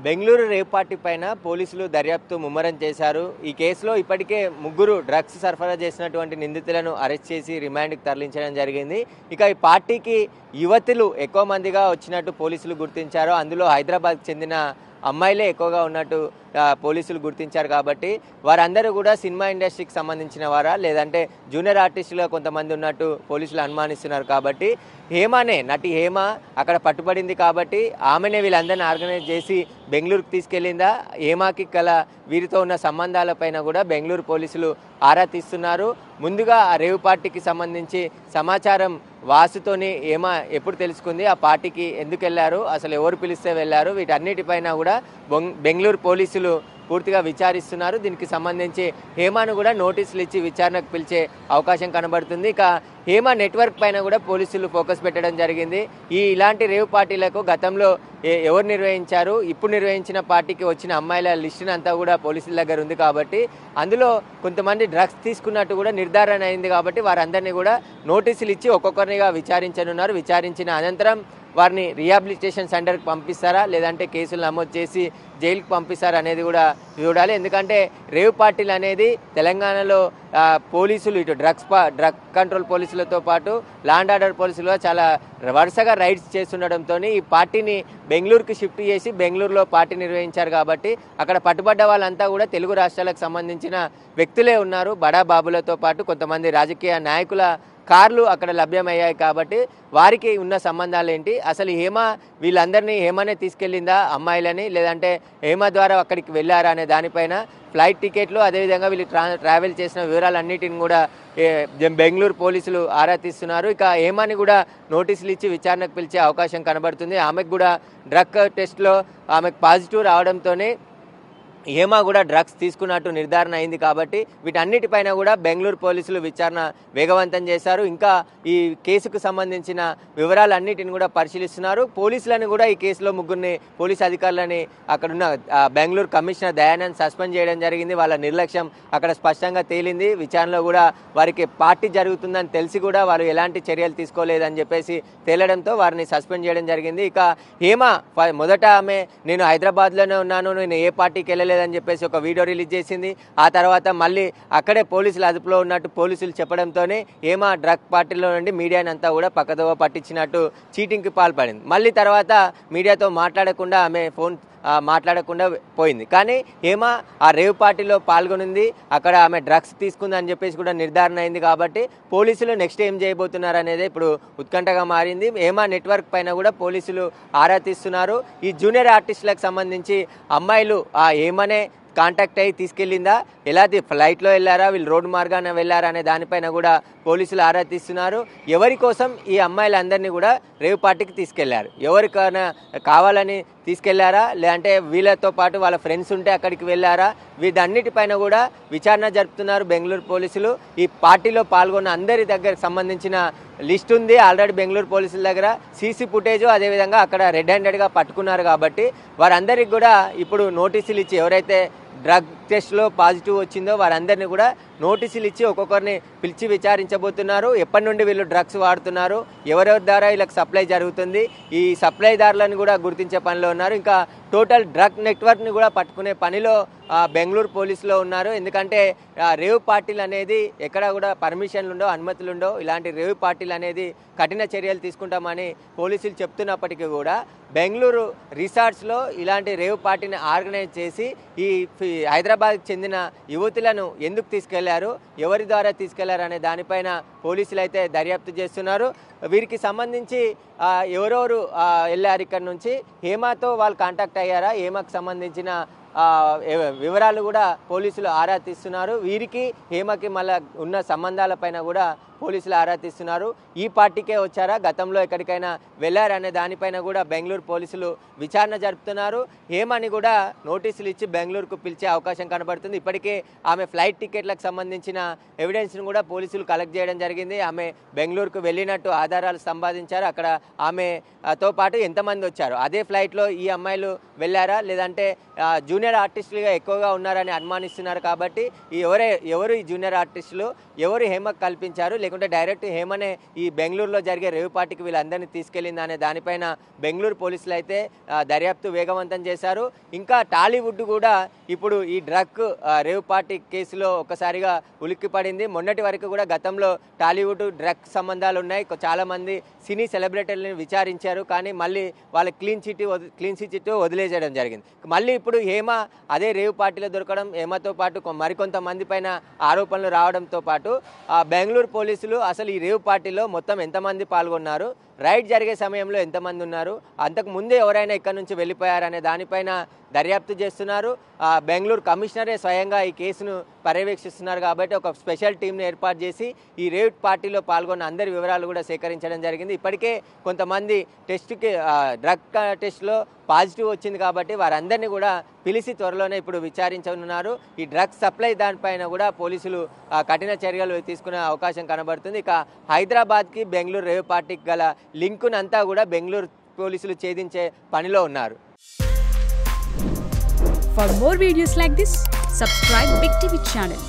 Bengaluru rave party పైన పోలీసులు దర్యాప్తు ముమ్మరం చేశారు. ఈ కేసులో ఇప్పటికే 3 డ్రగ్స్ సరఫరా చేసినటువంటి నిందితులను అరెస్ట్ చేసి రిమాండ్కి తరలించడం జరిగింది. ఇక ఈ పార్టీకి యువతులు ఎక్కువ మందిగా వచ్చినట్టు పోలీసులు గుర్తించారు. అందులో హైదరాబాద్కి చెందిన అమ్మాయిలే ఎక్కువగా ఉన్నట్టు పోలీసులు గుర్తించారు. కాబట్టి వారందరూ కూడా సినిమా ఇండస్ట్రీకి సంబంధించిన వారా లేదంటే జూనియర్ ఆర్టిస్టులుగా కొంతమంది ఉన్నట్టు పోలీసులు అనుమానిస్తున్నారు. కాబట్టి నటి హేమ అక్కడ పట్టుబడింది కాబట్టి ఆమెనే వీళ్ళందరినీ ఆర్గనైజ్ చేసి బెంగళూరుకు తీసుకెళ్లిందా, హేమకి వీరితో ఉన్న సంబంధాలపైన కూడా బెంగళూరు పోలీసులు ఆరా తీస్తున్నారు. ముందుగా ఆ రేవ్ పార్టీకి సంబంధించి సమాచారం వాసుతోని హేమ ఎప్పుడు తెలుసుకుంది, ఆ పార్టీకి ఎందుకు వెళ్ళారు, అసలు ఎవరు పిలిస్తే వెళ్ళారు, వీటన్నిటిపైన కూడా బెంగళూరు పోలీసులు పూర్తిగా విచారిస్తున్నారు. దీనికి సంబంధించి హేమను కూడా నోటీసులు ఇచ్చి విచారణకు పిలిచే అవకాశం కనబడుతుంది. ఇక హేమ నెట్వర్క్ పైన కూడా పోలీసులు ఫోకస్ పెట్టడం జరిగింది. ఇలాంటి రేవ్ పార్టీలకు గతంలో ఎవరు నిర్వహించారు, ఇప్పుడు నిర్వహించిన పార్టీకి వచ్చిన అమ్మాయిల లిస్టును అంతా కూడా పోలీసుల దగ్గర ఉంది. కాబట్టి అందులో కొంతమంది డ్రగ్స్ తీసుకున్నట్టు కూడా నిర్ధారణ అయింది. కాబట్టి వారందరినీ కూడా నోటీసులు ఇచ్చి ఒక్కొక్కరినిగా విచారించనున్నారు. విచారించిన అనంతరం వారిని రీహాబిలిటేషన్ సెంటర్కి పంపిస్తారా లేదంటే కేసులు నమోదు చేసి జైలుకి పంపిస్తారా అనేది కూడా చూడాలి. ఎందుకంటే రేవ్ పార్టీలు అనేది తెలంగాణలో పోలీసులు ఇటు డ్రగ్ కంట్రోల్ పోలీసులతో పాటు లా అండ్ ఆర్డర్ పోలీసులు చాలా వరుసగా రైడ్స్ చేస్తుండటంతో ఈ పార్టీని బెంగళూరుకి షిఫ్ట్ చేసి బెంగళూరులో పార్టీ నిర్వహించారు. కాబట్టి అక్కడ పట్టుబడ్డ వాళ్ళంతా కూడా తెలుగు రాష్ట్రాలకు సంబంధించిన వ్యక్తులే ఉన్నారు. బడా బాబులతో పాటు కొంతమంది రాజకీయ నాయకుల కార్లు అక్కడ లభ్యమయ్యాయి. కాబట్టి వారికి ఉన్న సంబంధాలు ఏంటి, అసలు వీళ్ళందరినీ హేమనే తీసుకెళ్లిందా అమ్మాయిలని, లేదంటే హేమ ద్వారా అక్కడికి వెళ్ళారా అనే దానిపైన ఫ్లైట్ టికెట్లు అదేవిధంగా వీళ్ళు ట్రావెల్ చేసిన వివరాలన్నిటిని కూడా బెంగళూరు పోలీసులు ఆరా తీస్తున్నారు. ఇక హేమని కూడా నోటీసులు ఇచ్చి విచారణకు పిలిచే అవకాశం కనబడుతుంది. ఆమెకు కూడా డ్రగ్ టెస్ట్లో ఆమెకు పాజిటివ్ రావడంతోనే హేమ కూడా డ్రగ్స్ తీసుకున్నట్టు నిర్ధారణ అయింది. కాబట్టి వీటన్నిటిపైన కూడా బెంగళూరు పోలీసులు విచారణ వేగవంతం చేశారు. ఇంకా ఈ కేసుకు సంబంధించిన వివరాలన్నిటిని కూడా పరిశీలిస్తున్నారు. పోలీసులను కూడా ఈ కేసులో 3 పోలీసు అధికారులని అక్కడున్న బెంగళూరు కమిషనర్ దయానంద్ సస్పెండ్ చేయడం జరిగింది. వాళ్ళ నిర్లక్ష్యం అక్కడ స్పష్టంగా తేలింది. విచారణలో కూడా వారికి పార్టీ జరుగుతుందని తెలిసి కూడా వారు ఎలాంటి చర్యలు తీసుకోలేదని చెప్పేసి తేలడంతో వారిని సస్పెండ్ చేయడం జరిగింది. ఇక హేమ మొదట నేను హైదరాబాద్లోనే ఉన్నాను, నేను ఏ పార్టీకి వెళ్ళలేదు అని చెప్పేసి ఒక వీడియో రిలీజ్ చేసింది. ఆ తర్వాత మళ్ళీ అక్కడే పోలీసులు అదుపులో ఉన్నట్టు పోలీసులు చెప్పడంతోనే హేమ డ్రగ్ పార్టీలో నుండి మీడియాని అంతా కూడా పక్కదోవ పట్టించినట్టు చీటింగ్కి పాల్పడింది. మళ్ళీ తర్వాత మీడియాతో మాట్లాడకుండా ఆమె మాట్లాడకుండా పోయింది. కానీ హేమ ఆ రేవ్ పార్టీలో పాల్గొనింది, అక్కడ ఆమె డ్రగ్స్ తీసుకుందని చెప్పేసి కూడా నిర్ధారణ అయింది. కాబట్టి పోలీసులు నెక్స్ట్ ఏం చేయబోతున్నారు అనేది ఇప్పుడు ఉత్కంఠగా మారింది. హేమ నెట్వర్క్ పైన కూడా పోలీసులు ఆరా తీస్తున్నారు. ఈ జూనియర్ ఆర్టిస్టులకు సంబంధించి అమ్మాయిలు ఆ హేమనే కాంటాక్ట్ అయ్యి తీసుకెళ్లిందా, ఎలా ఫ్లైట్లో వెళ్ళారా, వీళ్ళు రోడ్డు మార్గాన వెళ్ళారా అనే దానిపైన కూడా పోలీసులు ఆరా తీస్తున్నారు. ఎవరి కోసం ఈ అమ్మాయిలందరినీ కూడా రేవ్ పార్టీకి తీసుకెళ్లారు, ఎవరికైనా కావాలని తీసుకెళ్లారా లేదంటే వీళ్ళతో పాటు వాళ్ళ ఫ్రెండ్స్ ఉంటే అక్కడికి వెళ్ళారా, వీటన్నిటిపైన కూడా విచారణ జరుపుతున్నారు బెంగళూరు పోలీసులు. ఈ పార్టీలో పాల్గొన్న అందరి దగ్గరకు సంబంధించిన లిస్ట్ ఉంది ఆల్రెడీ బెంగళూరు పోలీసుల దగ్గర. సీసీ ఫుటేజ్ అదేవిధంగా అక్కడ రెడ్ హ్యాండెడ్గా పట్టుకున్నారు. కాబట్టి వారందరికి కూడా ఇప్పుడు నోటీసులు ఇచ్చి ఎవరైతే డ్రగ్ టెస్ట్లో పాజిటివ్ వచ్చిందో వారందరినీ కూడా నోటీసులు ఇచ్చి ఒక్కొక్కరిని పిలిచి విచారించబోతున్నారు. ఎప్పటి నుండి వీళ్ళు డ్రగ్స్ వాడుతున్నారు, ఎవరెవరి ద్వారా వీళ్ళకి సప్లై జరుగుతుంది, ఈ సప్లైదారులను కూడా గుర్తించే పనిలో ఉన్నారు. ఇంకా టోటల్ డ్రగ్ నెట్వర్క్ని కూడా పట్టుకునే పనిలో బెంగళూరు పోలీసులో ఉన్నారు. ఎందుకంటే రేవ్ పార్టీలు అనేది ఎక్కడ కూడా పర్మిషన్లు ఉండవు, అనుమతులు ఉండవు. ఇలాంటి రేవ్ పార్టీలు అనేది కఠిన చర్యలు తీసుకుంటామని పోలీసులు చెప్తున్నప్పటికీ కూడా బెంగళూరు రిసార్ట్స్లో ఇలాంటి రేవ్ పార్టీని ఆర్గనైజ్ చేసి ఈ హైదరాబాద్కి చెందిన యువతులను ఎందుకు తీసుకెళ్లారు, ఎవరి ద్వారా తీసుకెళ్లారు అనే దానిపైన పోలీసులు అయితే దర్యాప్తు చేస్తున్నారు. వీరికి సంబంధించి ఎవరెవరు వెళ్ళారు ఇక్కడ నుంచి, హేమతో వాళ్ళు కాంటాక్ట్ అయ్యారా, హేమకు సంబంధించిన వివరాలు కూడా పోలీసులు ఆరా తీస్తున్నారు. వీరికి హేమకి మళ్ళీ ఉన్న సంబంధాలపైన కూడా పోలీసులు ఆరా తీస్తున్నారు. ఈ పార్టీకే వచ్చారా, గతంలో ఎక్కడికైనా వెళ్ళారనే దానిపైన కూడా బెంగళూరు పోలీసులు విచారణ జరుపుతున్నారు. హేమని కూడా నోటీసులు ఇచ్చి బెంగళూరుకు పిలిచే అవకాశం కనబడుతుంది. ఇప్పటికే ఆమె ఫ్లైట్ టికెట్లకు సంబంధించిన ఎవిడెన్స్ను కూడా పోలీసులు కలెక్ట్ చేయడం జరిగింది. ఆమె బెంగళూరుకు వెళ్ళినట్టు ఆధారాలు సంపాదించారు. అక్కడ ఆమెతో పాటు ఎంతమంది వచ్చారు, అదే ఫ్లైట్లో ఈ అమ్మాయిలు వెళ్ళారా లేదంటే జూనియర్ జూనియర్ ఆర్టిస్టులుగా ఎక్కువగా ఉన్నారని అనుమానిస్తున్నారు. కాబట్టి ఎవరు ఈ జూనియర్ ఆర్టిస్టులు, ఎవరు హేమకు కల్పించారు, లేకుంటే డైరెక్ట్ హేమనే ఈ బెంగళూరులో జరిగే రేవ్ పార్టీకి వీళ్ళందరినీ తీసుకెళ్లింది అనే దానిపైన బెంగళూరు పోలీసులు అయితే దర్యాప్తు వేగవంతం చేశారు. ఇంకా టాలీవుడ్ కూడా ఇప్పుడు ఈ రేవ్ పార్టీ కేసులో ఒక్కసారిగా ఉలిక్కిపడింది. మొన్నటి వరకు కూడా గతంలో టాలీవుడ్ డ్రగ్ సంబంధాలు ఉన్నాయి. చాలా మంది సినీ సెలబ్రిటీలను విచారించారు, కానీ మళ్ళీ వాళ్ళ క్లీన్ చిట్ వదిలేసేయడం జరిగింది. మళ్ళీ ఇప్పుడు హేమ అదే రేవ్ పార్టీలో దొరకడం, హేమతో పాటు మరికొంతమంది పైన ఆరోపణలు రావడంతో పాటు బెంగళూరు పోలీసులు అసలు ఈ రేవ్ పార్టీలో మొత్తం ఎంతమంది పాల్గొన్నారు, రైడ్ జరిగే సమయంలో ఎంతమంది ఉన్నారు, అంతకు ముందే ఎవరైనా ఇక్కడ నుంచి వెళ్ళిపోయారనే దానిపైన దర్యాప్తు చేస్తున్నారు. బెంగళూరు కమిషనరే స్వయంగా ఈ కేసును పర్యవేక్షిస్తున్నారు. కాబట్టి ఒక స్పెషల్ టీంను ఏర్పాటు చేసి ఈ రేవ్ పార్టీలో పాల్గొన్న అందరి వివరాలు కూడా సేకరించడం జరిగింది. ఇప్పటికే కొంతమంది డ్రగ్ టెస్ట్లో పాజిటివ్ వచ్చింది కాబట్టి వారందరినీ కూడా పిలిచి త్వరలోనే ఇప్పుడు విచారించనున్నారు. ఈ డ్రగ్స్ సప్లై దానిపైన కూడా పోలీసులు కఠిన చర్యలు తీసుకునే అవకాశం కనబడుతుంది. ఇక హైదరాబాద్కి బెంగళూరు రేవ్ పార్టీకి గల లింకునంతా కూడా బెంగళూరు పోలీసులు ఛేదించే పనిలో ఉన్నారు. For more videos like this, subscribe Big TV channel.